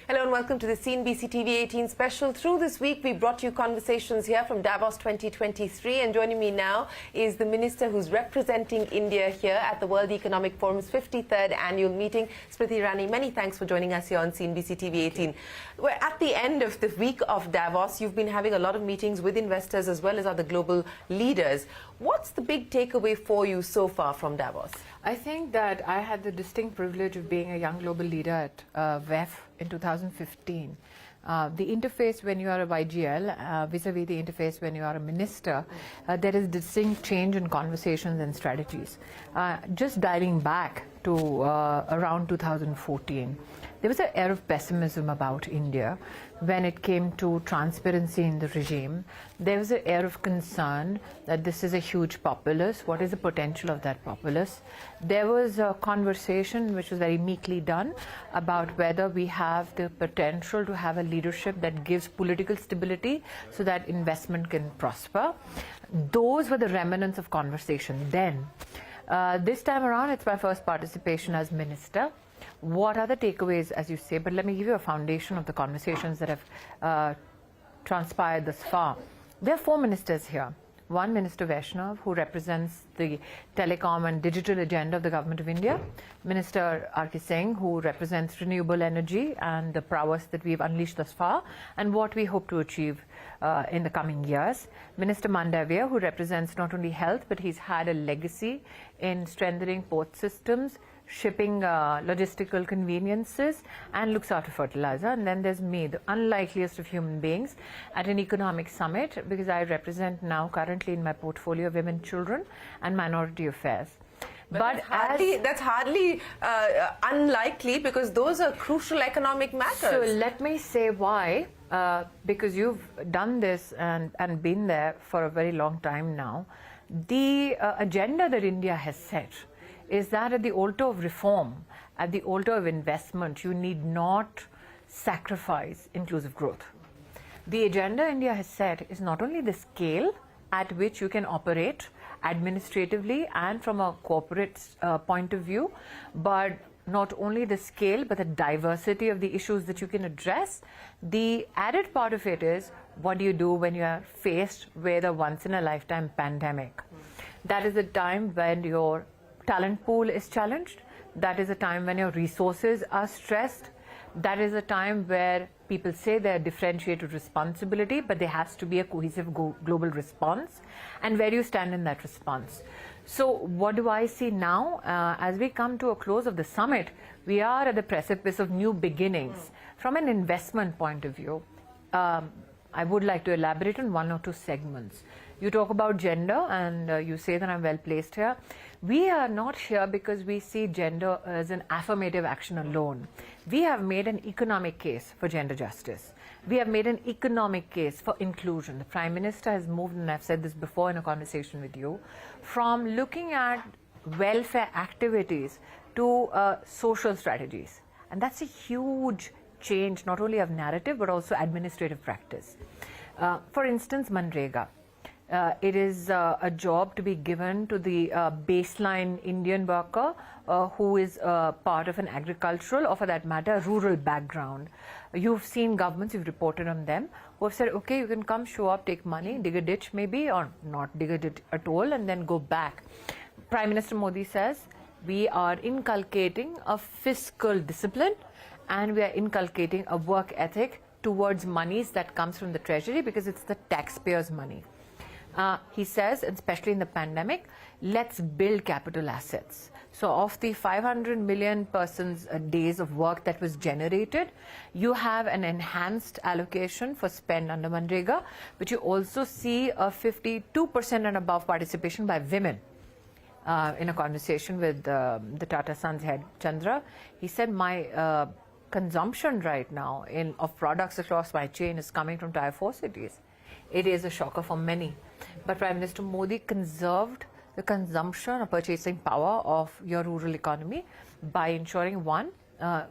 Hello and welcome to the CNBC-TV18 special. Through this week, we brought you conversations here from Davos 2023. And joining me now is the minister who's representing India here at the World Economic Forum's 53rd annual meeting, Smriti Irani. Many thanks for joining us here on CNBC-TV18. We're at the end of the week of Davos. You've been having a lot of meetings with investors as well as other global leaders. What's the big takeaway for you so far from Davos? I think that I had the distinct privilege of being a young global leader at WEF in 2015. The interface when you are a YGL vis-a-vis the interface when you are a minister, there is distinct change in conversations and strategies. Just dialing back to around 2014, there was an air of pessimism about India when it came to transparency in the regime. There was an air of concern that this is a huge populace. What is the potential of that populace? There was a conversation which was very meekly done about whether we have the potential to have a leadership that gives political stability so that investment can prosper. Those were the remnants of conversation then. This time around, it's my first participation as minister. What are the takeaways, as you say? But let me give you a foundation of the conversations that have transpired thus far. There are four ministers here. One, Minister Vaishnav, who represents the telecom and digital agenda of the Government of India. Minister R.K. Singh, who represents renewable energy and the prowess that we've unleashed thus far and what we hope to achieve in the coming years. Minister Mandavia, who represents not only health, but he's had a legacy in strengthening port systems, shipping logistical conveniences, and looks after fertilizer. And then there's me, the unlikeliest of human beings, at an economic summit, because I represent now currently in my portfolio women, children and minority affairs. But that's hardly unlikely, because those are crucial economic matters. So let me say why, because you've done this and been there for a very long time now. The agenda that India has set is that at the altar of reform, at the altar of investment, you need not sacrifice inclusive growth. The agenda India has set is not only the scale at which you can operate administratively and from a corporate point of view, but not only the scale, but the diversity of the issues that you can address. The added part of it is, what do you do when you are faced with a once-in-a-lifetime pandemic? That is a time when your talent pool is challenged. That is a time when your resources are stressed. That is a time where people say they're differentiated responsibility, but there has to be a cohesive global response, and where you stand in that response. So what do I see now? As we come to a close of the summit, we are at the precipice of new beginnings. From an investment point of view, I would like to elaborate on one or two segments. You talk about gender, and you say that I'm well placed here. We are not here because we see gender as an affirmative action alone. We have made an economic case for gender justice. We have made an economic case for inclusion. The Prime Minister has moved, and I've said this before in a conversation with you, from looking at welfare activities to social strategies. And that's a huge change, not only of narrative, but also administrative practice. For instance, Manrega. It is a job to be given to the baseline Indian worker who is part of an agricultural, or for that matter, rural background. You've seen governments, you've reported on them, who have said, okay, you can come, show up, take money, dig a ditch maybe, or not dig a ditch at all, and then go back. Prime Minister Modi says, we are inculcating a fiscal discipline, and we are inculcating a work ethic towards monies that comes from the treasury, because it's the taxpayers' money. He says, especially in the pandemic, let's build capital assets. So of the 500 million persons days of work that was generated, you have an enhanced allocation for spend under Manrega, but you also see a 52% and above participation by women. In a conversation with the Tata Sons head, Chandra, he said, my consumption right now of products across my chain is coming from Tier 4 cities. It is a shocker for many. But Prime Minister Modi conserved the consumption or purchasing power of your rural economy by ensuring, one,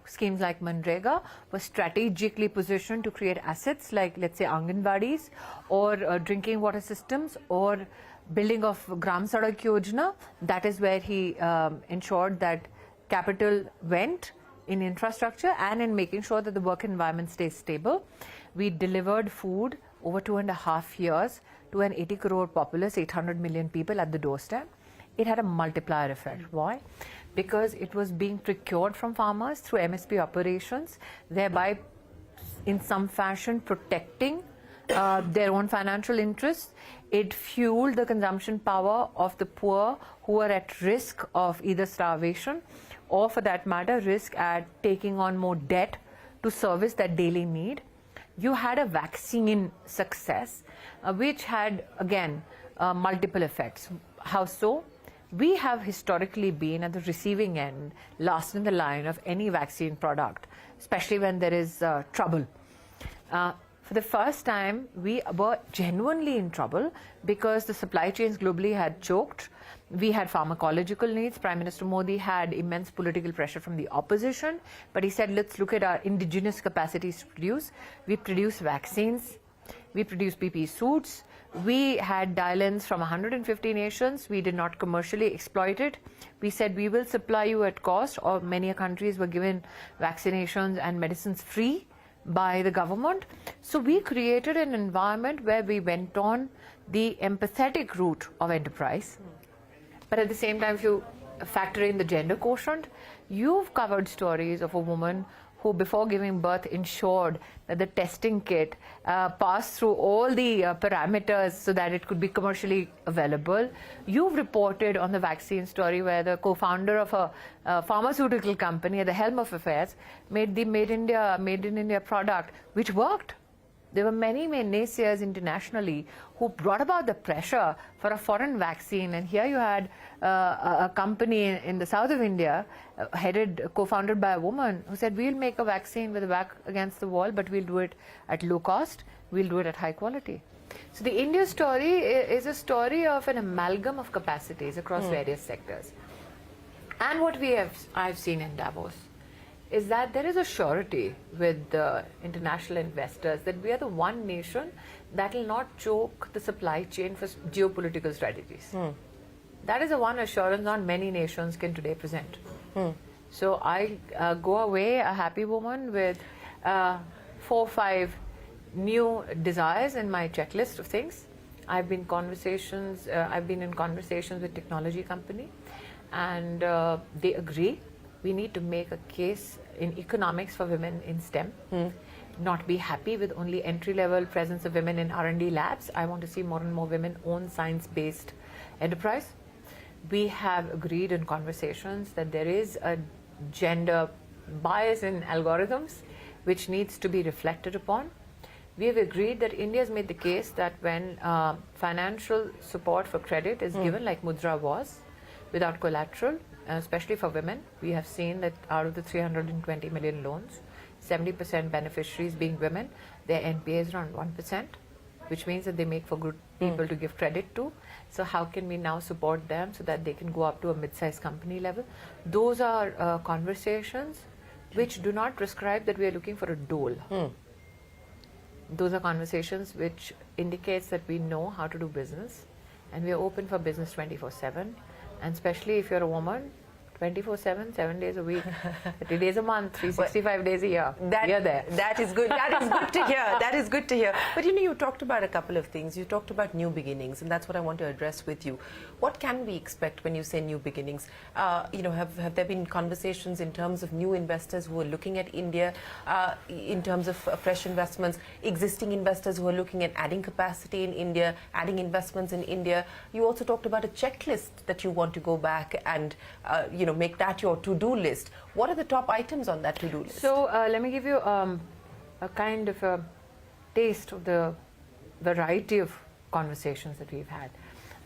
schemes like Manrega were strategically positioned to create assets like, let's say, Anganwadis or drinking water systems or building of Gram Sadak Yojana. That is where he ensured that capital went in infrastructure and in making sure that the work environment stays stable. We delivered food over 2.5 years to an 80 crore populace, 800 million people at the doorstep. It had a multiplier effect. Why? Because it was being procured from farmers through MSP operations, thereby in some fashion protecting their own financial interests. It fueled the consumption power of the poor who were at risk of either starvation or, for that matter, risk at taking on more debt to service that daily need. You had a vaccine success which had, again, multiple effects. How so? We have historically been at the receiving end, last in the line of any vaccine product, especially when there is trouble. For the first time, we were genuinely in trouble because the supply chains globally had choked. We had pharmacological needs. Prime Minister Modi had immense political pressure from the opposition, but he said, let's look at our indigenous capacities to produce. We produce vaccines. We produce PPE suits. We had dial-ins from 150 nations. We did not commercially exploit it. We said we will supply you at cost, or many countries were given vaccinations and medicines free by the government. So we created an environment where we went on the empathetic route of enterprise. But at the same time, if you factor in the gender quotient, you've covered stories of a woman who, before giving birth, ensured that the testing kit passed through all the parameters so that it could be commercially available. You've reported on the vaccine story where the co-founder of a pharmaceutical company at the helm of affairs made the Made in India product, which worked. There were many naysayers internationally who brought about the pressure for a foreign vaccine, and here you had a company in the south of India, co-founded by a woman, who said, we'll make a vaccine with the back against the wall, but we'll do it at low cost, we'll do it at high quality. So the India story is a story of an amalgam of capacities across various sectors. And what I've seen in Davos is that there is a surety with the international investors that we are the one nation that will not choke the supply chain for geopolitical strategies. That is the one assurance not many nations can today present. So I go away a happy woman with 4 or 5 new desires in my checklist of things. I've been in conversations with technology company, and they agree. We need to make a case in economics for women in STEM, not be happy with only entry-level presence of women in R&D labs. I want to see more and more women own science-based enterprise. We have agreed in conversations that there is a gender bias in algorithms which needs to be reflected upon. We have agreed that India has made the case that when financial support for credit is given, like Mudra was, without collateral, especially for women, we have seen that out of the 320 million loans, 70% beneficiaries being women, their NPA is around 1%, which means that they make for good people to give credit to. So how can we now support them so that they can go up to a mid-sized company level? Those are conversations which do not prescribe that we are looking for a dole. Those are conversations which indicates that we know how to do business, and we are open for business 24/7. And especially if you're a woman, 24/7, 7 days a week, 30 days a month, 365 days a year. You're there. That is good. That is good to hear. That is good to hear. But you talked about a couple of things. You talked about new beginnings, and that's what I want to address with you. What can we expect when you say new beginnings? Have there been conversations in terms of new investors who are looking at India, in terms of fresh investments, existing investors who are looking at adding capacity in India, adding investments in India? You also talked about a checklist that you want to go back and, make that your to-do list. What are the top items on that to-do list? So let me give you a kind of a taste of the variety of conversations that we've had.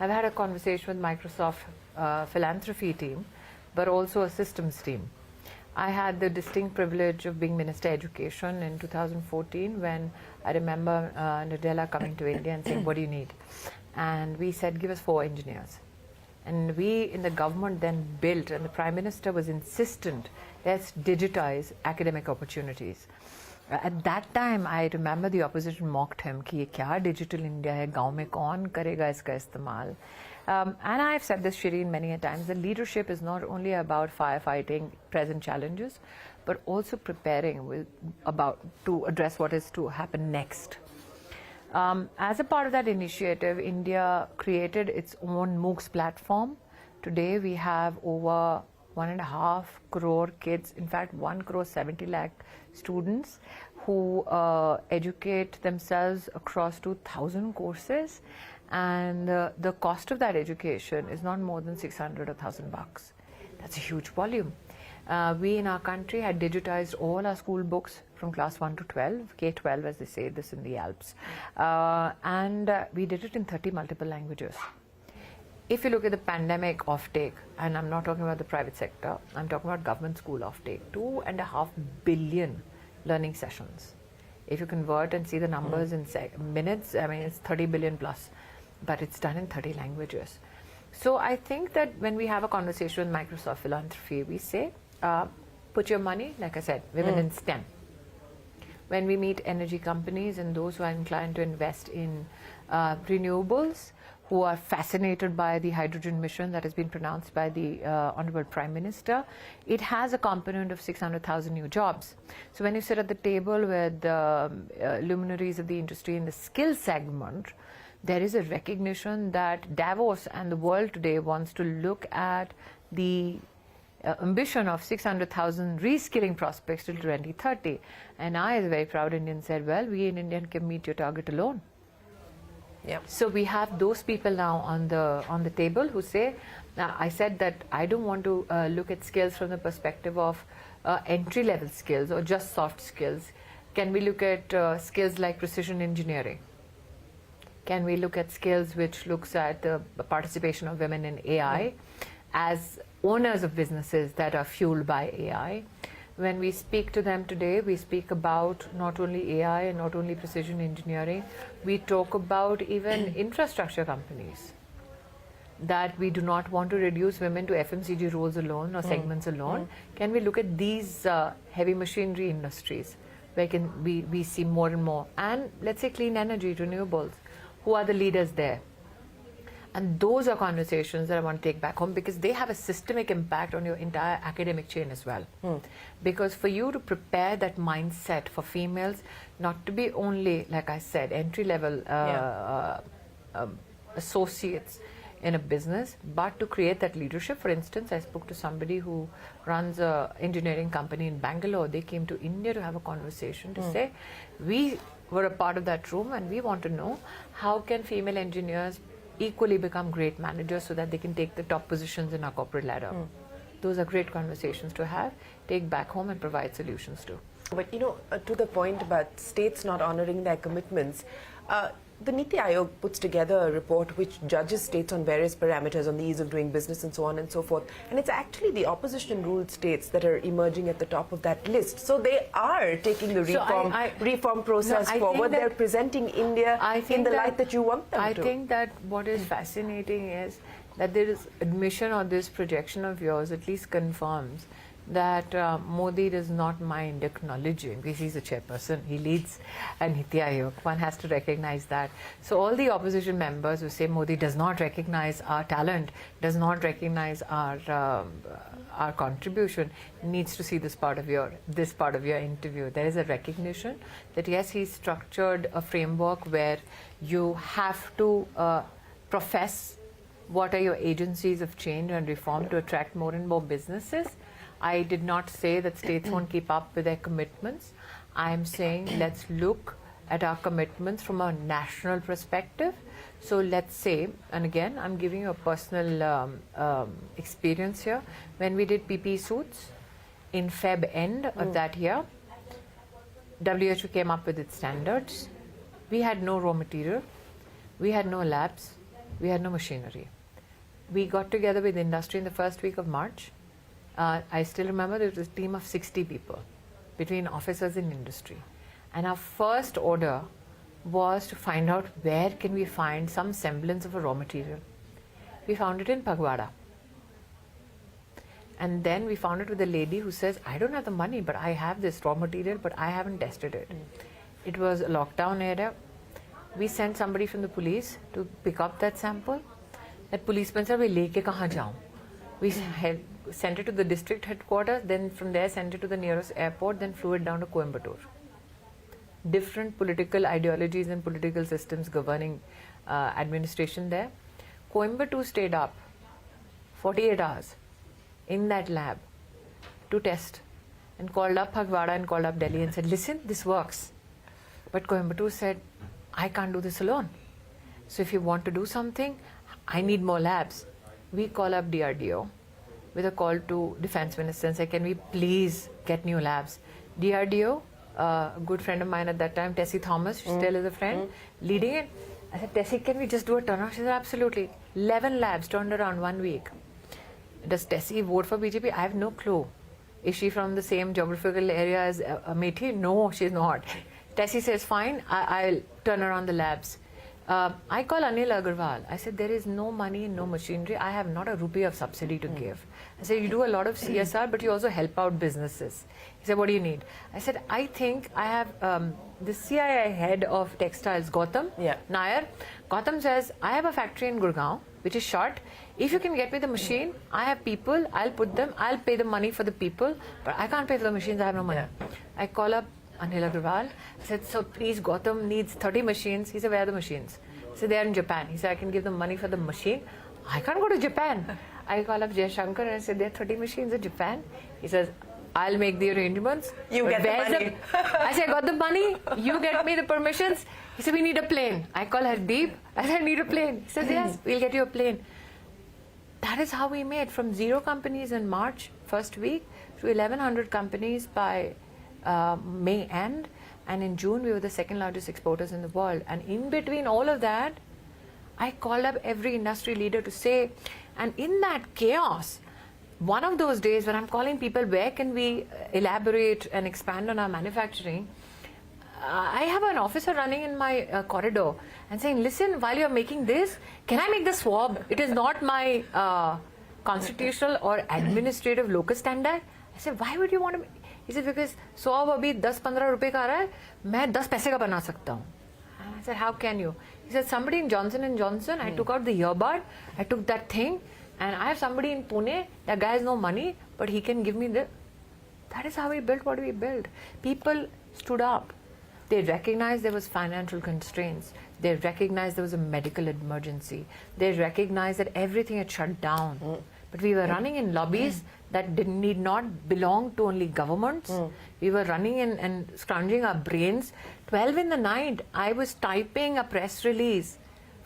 I've had a conversation with Microsoft philanthropy team, but also a systems team. I had the distinct privilege of being Minister Education in 2014 when I remember Nadella coming to India and saying, what do you need? And we said, give us 4 engineers. And we in the government then built, and the Prime Minister was insistent, let's digitize academic opportunities. At that time, I remember the opposition mocked him, कि ये क्या digital India है, गाँव में कौन करेगा इसका इस्तेमाल? And I've said this, Shereen, many a times, that leadership is not only about firefighting present challenges, but also preparing to address what is to happen next. As a part of that initiative, India created its own MOOCs platform. Today we have over 1.5 crore kids, in fact 1 crore 70 lakh students who educate themselves across 2,000 courses, and the cost of that education is not more than 600 or 1,000 bucks. That's a huge volume. We in our country had digitized all our school books from class 1 to 12, K-12 as they say this in the Alps, and we did it in 30 multiple languages. If you look at the pandemic offtake, and I'm not talking about the private sector, I'm talking about government school offtake, 2.5 billion learning sessions. If you convert and see the numbers in minutes, I mean, it's 30 billion plus, but it's done in 30 languages. So I think that when we have a conversation with Microsoft Philanthropy, we say, put your money, like I said, women in STEM. When we meet energy companies and those who are inclined to invest in renewables, who are fascinated by the hydrogen mission that has been pronounced by the Honorable Prime Minister, it has a component of 600,000 new jobs. So when you sit at the table with luminaries of the industry in the skill segment, there is a recognition that Davos and the world today wants to look at the ambition of 600,000 reskilling prospects till 2030. And I, as a very proud Indian, said, well, we in India can meet your target alone. Yep. So we have those people now on the table who say, I said that I don't want to look at skills from the perspective of entry-level skills or just soft skills. Can we look at skills like precision engineering? Can we look at skills which looks at the participation of women in AI as owners of businesses that are fueled by AI? When we speak to them today, we speak about not only AI and not only precision engineering, we talk about even infrastructure companies, that we do not want to reduce women to FMCG roles alone or segments alone. Can we look at these heavy machinery industries where we see more and more? And let's say clean energy, renewables, who are the leaders there? And those are conversations that I want to take back home, because they have a systemic impact on your entire academic chain as well. Because for you to prepare that mindset for females, not to be only, like I said, entry-level associates in a business, but to create that leadership. For instance, I spoke to somebody who runs an engineering company in Bangalore. They came to India to have a conversation to say, we were a part of that room and we want to know how can female engineers equally become great managers so that they can take the top positions in our corporate ladder. Those are great conversations to have, take back home and provide solutions to. But you know, to the point about states not honoring their commitments, the Niti Aayog puts together a report which judges states on various parameters on the ease of doing business and so on and so forth. And it's actually the opposition-ruled states that are emerging at the top of that list. So they are taking the reform process forward. They're presenting India in the light that you want them to. I think that what is fascinating is that there is admission, or this projection of yours at least confirms that Modi does not mind acknowledging, because he's the chairperson, he leads a Niti Aayog. One has to recognize that. So all the opposition members who say Modi does not recognize our talent, does not recognize our contribution, needs to see this part of your interview. There is a recognition that yes, he's structured a framework where you have to profess what are your agencies of change and reform to attract more and more businesses. I did not say that states won't keep up with their commitments. I'm saying let's look at our commitments from a national perspective. So let's say, and again, I'm giving you a personal experience here. When we did PPE suits in Feb end of that year, WHO came up with its standards. We had no raw material. We had no labs. We had no machinery. We got together with industry in the first week of March. I still remember there was a team of 60 people between officers in industry. And our first order was to find out where can we find some semblance of a raw material. We found it in Pagwada. And then we found it with a lady who says, I don't have the money, but I have this raw material, but I haven't tested it. It was a lockdown area. We sent somebody from the police to pick up that sample. that policeman said, "We leke kahan jaun?" We sent it to the district headquarters, then from there sent it to the nearest airport, then flew it down to Coimbatore. Different political ideologies and political systems governing administration there. Coimbatore stayed up 48 hours in that lab to test, and called up Phagwara and called up Delhi and said, "Listen, this works." But Coimbatore said, "I can't do this alone. So if you want to do something, I need more labs." We call up DRDO with a call to Defense Minister and say, "Can we please get new labs?" DRDO, a good friend of mine at that time, Tessie Thomas, she still is a friend, leading it. I said, "Tessie, can we just do a turnaround?" She said, "Absolutely." 11 labs turned around 1 week. Does Tessie vote for BJP? I have no clue. Is she from the same geographical area as Amethi? No, she's not. Tessie says, "Fine, I'll turn around the labs." I call Anil Agarwal. I said, "There is no money, no machinery. I have not a rupee of subsidy to give." I said, "You do a lot of CSR, but you also help out businesses." He said, "What do you need?" I said, "I think I have the CII head of textiles, Gautam Nair. Gautam says, I have a factory in Gurgaon, which is short. If you can get me the machine, I have people, I'll put them, I'll pay the money for the people, but I can't pay for the machines, I have no money." I call up Anil Agarwal. I said, "So please, Gautam needs 30 machines. He said, "Where are the machines?" He said, "They are in Japan." He said, "I can give them money for the machine. I can't go to Japan." I call up Jay Shankar and I said, "There are 30 machines in Japan." He says, "I'll make the arrangements." You get the money. I said, "I got the money. You get me the permissions." He said, "We need a plane." I call Hardeep. I said, "I need a plane." He said, "Yes, we'll get you a plane." That is how we made from 0 companies in March, first week, to 1,100 companies by May end, and in June we were the 2nd largest exporters in the world. And in between all of that, I called up every industry leader to say, and in that chaos, one of those days when I'm calling people, where can we elaborate and expand on our manufacturing, I have an officer running in my corridor and saying, "Listen, while you're making this, can I make the swab? It is not my constitutional or administrative locus standi." I said, "Why would you want to?" He said, "Because swab abhi 10-15 रुपए का आ रहा है, मैं 10 पैसे का बना सकता हूँ." I said, "How can you?" He said, "Somebody in Johnson & Johnson, I took out the earbud, I took that thing, and I have somebody in Pune, that guy has no money, but he can give me the..." That is how we built what we built. People stood up. They recognized there was financial constraints. They recognized there was a medical emergency. They recognized that everything had shut down. But we were running in lobbies that need not belong to only governments. We were running in and scrounging our brains. 12 in the night, I was typing a press release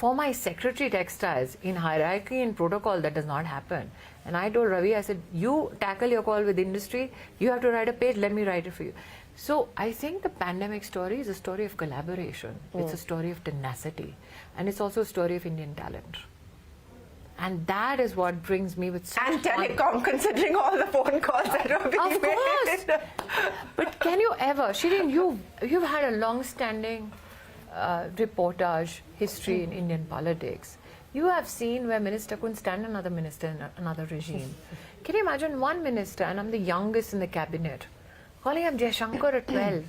for my secretary textiles. In hierarchy and protocol, that does not happen. And I told Ravi, I said, "You tackle your call with industry. You have to write a page. Let me write it for you." So I think the pandemic story is a story of collaboration. It's a story of tenacity. And it's also a story of Indian talent. And that is what brings me with such And telecom, considering all the phone calls that were being made. Of course. But can you ever, Shereen, you've had a long-standing reportage history in Indian politics. You have seen where minister couldn't stand another minister in another regime. Can you imagine one minister, and I'm the youngest in the cabinet, calling up Jay Shankar at 12,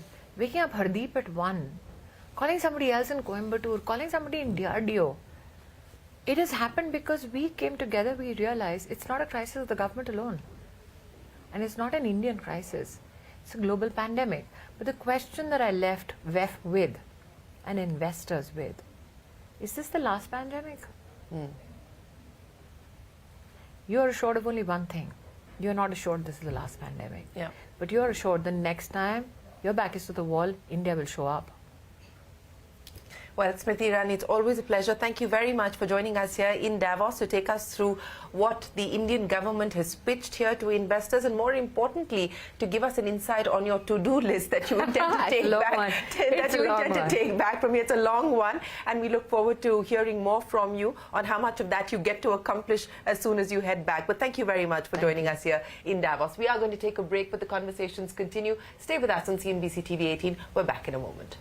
waking up Hardeep at 1, calling somebody else in Coimbatore, calling somebody in DRDO. It has happened because we came together, we realized it's not a crisis of the government alone. And it's not an Indian crisis. It's a global pandemic. But the question that I left WEF with and investors with, is this the last pandemic? You are assured of only one thing. You are not assured this is the last pandemic. But you are assured the next time your back is to the wall, India will show up. Well, Smriti Irani, it's always a pleasure. Thank you very much for joining us here in Davos to take us through what the Indian government has pitched here to investors, and more importantly, to give us an insight on your to-do list that you intend to take back from here. It's a long one, and we look forward to hearing more from you on how much of that you get to accomplish as soon as you head back. But thank you very much for joining us here in Davos. We are going to take a break, but the conversations continue. Stay with us on CNBC-TV18. We're back in a moment.